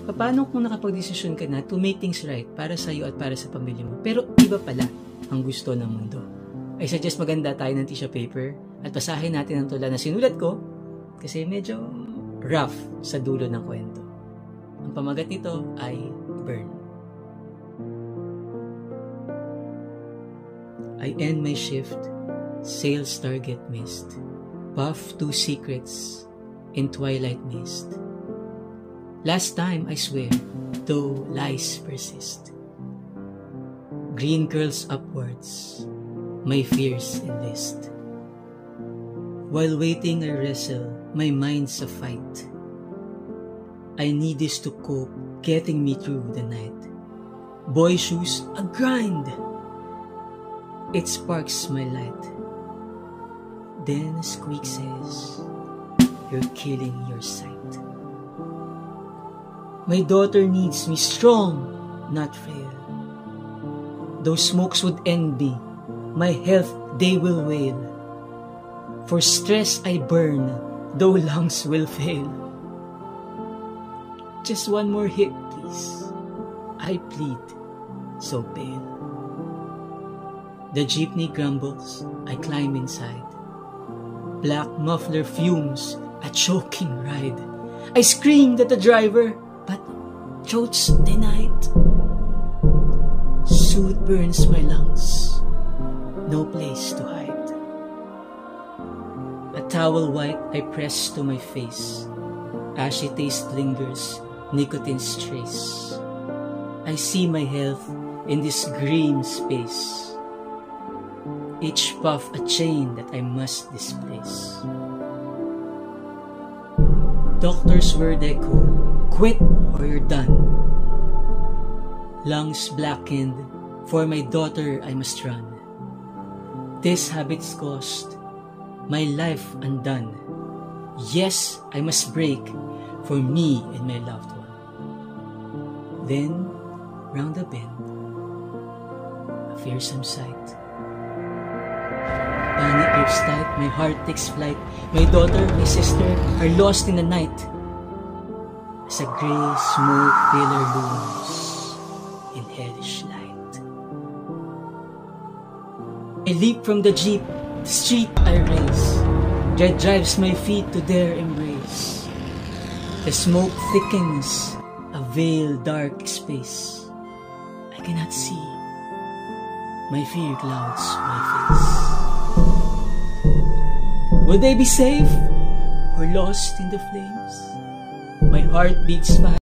Paano kung nakapag-desisyon ka na to make things right para sa iyo at para sa pamilya mo, pero iba pala ang gusto ng mundo? I suggest maganda tayo ng tissue paper at basahin natin ang tula na sinulat ko kasi medyo rough sa dulo ng kwento. Ang pamagat nito ay Burn. I end my shift, sails target missed, puff 2 secrets in twilight mist. Last time, I swear, though lies persist. Green curls upwards, my fears enlist. While waiting I wrestle, my mind's a fight. I need this to cope, getting me through the night. Boy shoes, a grind! It sparks my light. Then a squeak says, you're killing your sight. My daughter needs me strong, not frail. Though smokes would end me, my health they will wail. For stress I burn, though lungs will fail. Just one more hit, please. I plead, so pale. The jeepney grumbles, I climb inside. Black muffler fumes, a choking ride. I screamed at the driver, but throats denied. Soot burns my lungs, no place to hide. A towel white I press to my face. Ashy taste lingers, nicotine's trace. I see my health in this grim space. Each puff a chain that I must displace. Doctor's word echo, quit or you're done. Lungs blackened, for my daughter I must run. This habit's cost, my life undone. Yes, I must break for me and my loved one. Then, round the bend, a fearsome sight. Panic grips tight, my heart takes flight. My daughter, my sister are lost in the night. As a gray smoke pillar looms in hellish light. I leap from the jeep, the street I race. Dread drives my feet to their embrace. The smoke thickens, a veil dark space. I cannot see. My fear clouds my face. Will they be safe or lost in the flames? My heart beats fast.